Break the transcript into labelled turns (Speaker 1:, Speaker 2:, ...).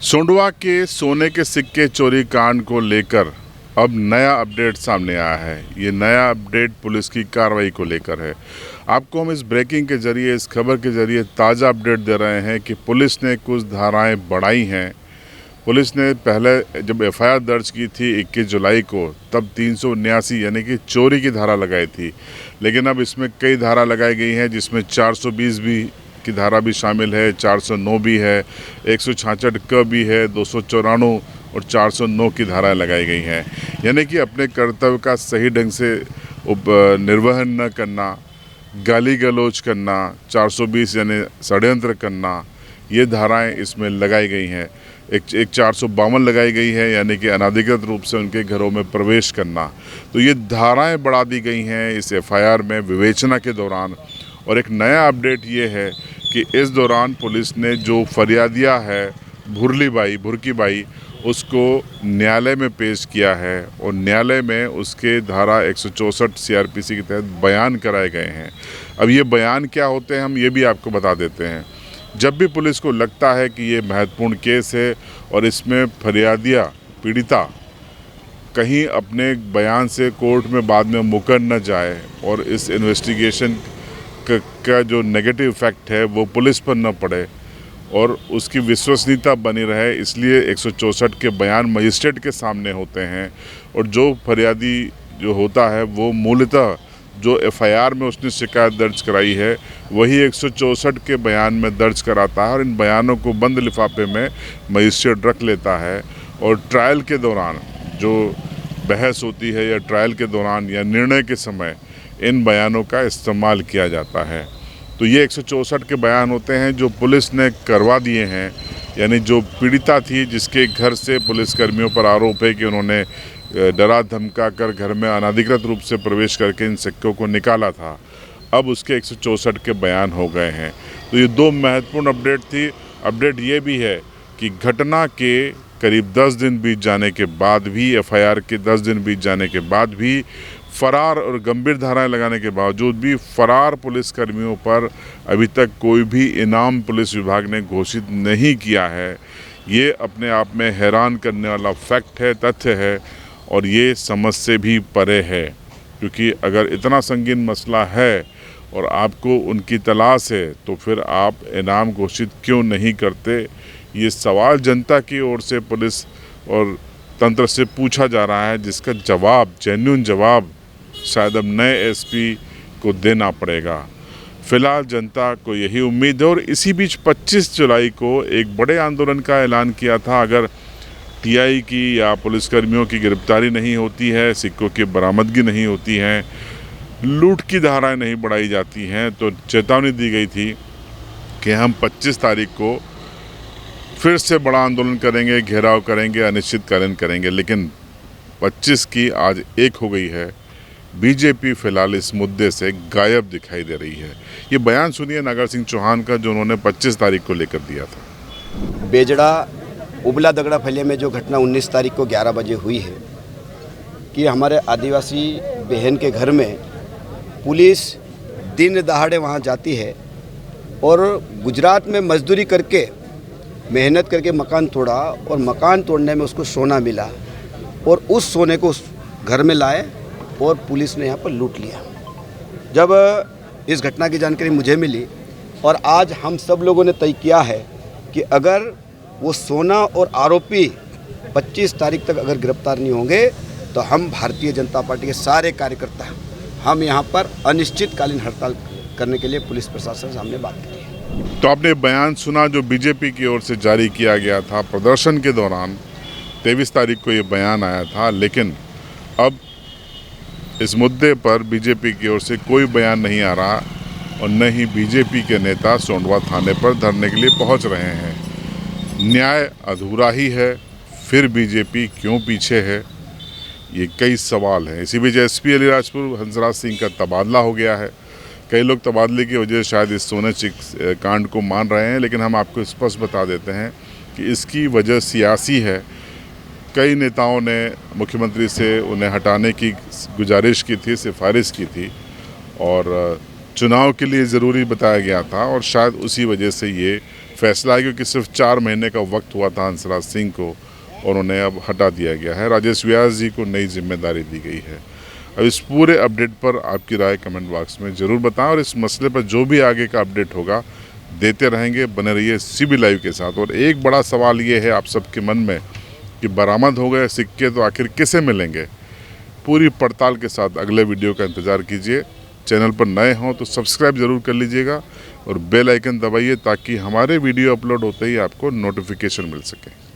Speaker 1: सोंडवा के सोने के सिक्के चोरी कांड को लेकर अब नया अपडेट सामने आया है। ये नया अपडेट पुलिस की कार्रवाई को लेकर है। आपको हम इस ब्रेकिंग के जरिए, इस खबर के जरिए ताज़ा अपडेट दे रहे हैं कि पुलिस ने कुछ धाराएं बढ़ाई हैं। पुलिस ने पहले जब एफआईआर दर्ज की थी 21 जुलाई को, तब 379 यानी कि चोरी की धारा लगाई थी, लेकिन अब इसमें कई धारा लगाई गई हैं, जिसमें 420 भी की धारा भी शामिल है, 409 भी है, 166 क भी है, 294 और 409 की धाराएं लगाई गई हैं। यानी कि अपने कर्तव्य का सही ढंग से निर्वहन न करना, गाली गलौज करना, 420 यानी षड्यंत्र करना, ये धाराएं इसमें लगाई गई हैं। एक 452 लगाई गई है, यानी कि अनाधिकृत रूप से उनके घरों में प्रवेश करना। तो ये धाराएं बढ़ा दी गई हैं इस एफआईआर में विवेचना के दौरान। और एक नया अपडेट ये है कि इस दौरान पुलिस ने जो फरियादिया है भुरकी बाई, उसको न्यायालय में पेश किया है और न्यायालय में उसके धारा 164 सीआरपीसी के तहत बयान कराए गए हैं। अब ये बयान क्या होते हैं, हम ये भी आपको बता देते हैं। जब भी पुलिस को लगता है कि ये महत्वपूर्ण केस है और इसमें फरियादिया पीड़िता कहीं अपने बयान से कोर्ट में बाद में मुकर न जाए और इस इन्वेस्टिगेशन का जो नेगेटिव इफेक्ट है वो पुलिस पर न पड़े और उसकी विश्वसनीयता बनी रहे, इसलिए 164 के बयान मजिस्ट्रेट के सामने होते हैं। और जो फरियादी जो होता है वो मूलतः जो एफआईआर में उसने शिकायत दर्ज कराई है वही 164 के बयान में दर्ज कराता है और इन बयानों को बंद लिफाफे में मजिस्ट्रेट रख लेता है। और ट्रायल के दौरान जो बहस होती है या ट्रायल के दौरान या निर्णय के समय इन बयानों का इस्तेमाल किया जाता है। तो ये 164 के बयान होते हैं जो पुलिस ने करवा दिए हैं, यानी जो पीड़िता थी जिसके घर से पुलिसकर्मियों पर आरोप है कि उन्होंने डरा धमका कर घर में अनाधिकृत रूप से प्रवेश करके इन सिक्कों को निकाला था, अब उसके 164 के बयान हो गए हैं। तो ये दो महत्वपूर्ण अपडेट थी। अपडेट ये भी है कि घटना के करीब 10 दिन बीत जाने के बाद भी, एफआईआर के 10 दिन बीत जाने के बाद भी, फरार और गंभीर धाराएं लगाने के बावजूद भी फरार पुलिसकर्मियों पर अभी तक कोई भी इनाम पुलिस विभाग ने घोषित नहीं किया है। ये अपने आप में हैरान करने वाला फैक्ट है, तथ्य है और ये समझ से भी परे है। क्योंकि अगर इतना संगीन मसला है और आपको उनकी तलाश है तो फिर आप इनाम घोषित क्यों नहीं करते? ये सवाल जनता की ओर से पुलिस और तंत्र से पूछा जा रहा है, जिसका जवाब, जेन्युइन जवाब शायद अब नए एसपी को देना पड़ेगा। फिलहाल जनता को यही उम्मीद है। और इसी बीच 25 जुलाई को एक बड़े आंदोलन का ऐलान किया था। अगर टीआई की या पुलिसकर्मियों की गिरफ्तारी नहीं होती है, सिक्कों की बरामदगी नहीं होती है, लूट की धाराएं नहीं बढ़ाई जाती हैं, तो चेतावनी दी गई थी कि हम 25 तारीख को फिर से बड़ा आंदोलन करेंगे, घेराव करेंगे, अनिश्चितकालीन करेंगे। लेकिन 25 की आज 1 हो गई है। बीजेपी फिलहाल इस मुद्दे से गायब दिखाई दे रही है। ये बयान सुनिए नागर सिंह चौहान का, जो उन्होंने 25 तारीख को लेकर दिया था।
Speaker 2: बेजड़ा उबला दगड़ा फलिया में जो घटना 19 तारीख को 11 बजे हुई है कि हमारे आदिवासी बहन के घर में पुलिस दिन दहाड़े वहाँ जाती है और गुजरात में मजदूरी करके मेहनत करके मकान तोड़ा और मकान तोड़ने में उसको सोना मिला और उस सोने को उस घर में लाए और पुलिस ने यहाँ पर लूट लिया। जब इस घटना की जानकारी मुझे मिली और आज हम सब लोगों ने तय किया है कि अगर वो सोना और आरोपी 25 तारीख तक अगर गिरफ्तार नहीं होंगे तो हम भारतीय जनता पार्टी के सारे कार्यकर्ता हम यहाँ पर अनिश्चितकालीन हड़ताल करने के लिए पुलिस प्रशासन से हमने बात की है।
Speaker 1: तो आपने बयान सुना जो बीजेपी की ओर से जारी किया गया था प्रदर्शन के दौरान। 23 तारीख को ये बयान आया था, लेकिन अब इस मुद्दे पर बीजेपी की ओर से कोई बयान नहीं आ रहा और न ही बीजेपी के नेता सोंडवा थाने पर धरने के लिए पहुंच रहे हैं। न्याय अधूरा ही है, फिर बीजेपी क्यों पीछे है? ये कई सवाल हैं। इसी बीच एसपी अलीराजपुर हंसराज सिंह का तबादला हो गया है। कई लोग तबादले की वजह से शायद इस सोने कांड को मान रहे हैं, लेकिन हम आपको स्पष्ट बता देते हैं कि इसकी वजह सियासी है। कई नेताओं ने मुख्यमंत्री से उन्हें हटाने की गुजारिश की थी, सिफारिश की थी और चुनाव के लिए ज़रूरी बताया गया था और शायद उसी वजह से ये फैसला है, क्योंकि सिर्फ 4 महीने का वक्त हुआ था हंसराज सिंह को और उन्हें अब हटा दिया गया है। राजेश व्यास जी को नई जिम्मेदारी दी गई है। अब इस पूरे अपडेट पर आपकी राय कमेंट बॉक्स में ज़रूर बताएं और इस मसले पर जो भी आगे का अपडेट होगा देते रहेंगे। बने रहिए CB लाइव के साथ। और एक बड़ा सवाल ये है आप सबके मन में कि बरामद हो गए सिक्के तो आखिर किसे मिलेंगे? पूरी पड़ताल के साथ अगले वीडियो का इंतज़ार कीजिए। चैनल पर नए हों तो सब्सक्राइब ज़रूर कर लीजिएगा और बेल आइकन दबाइए ताकि हमारे वीडियो अपलोड होते ही आपको नोटिफिकेशन मिल सके।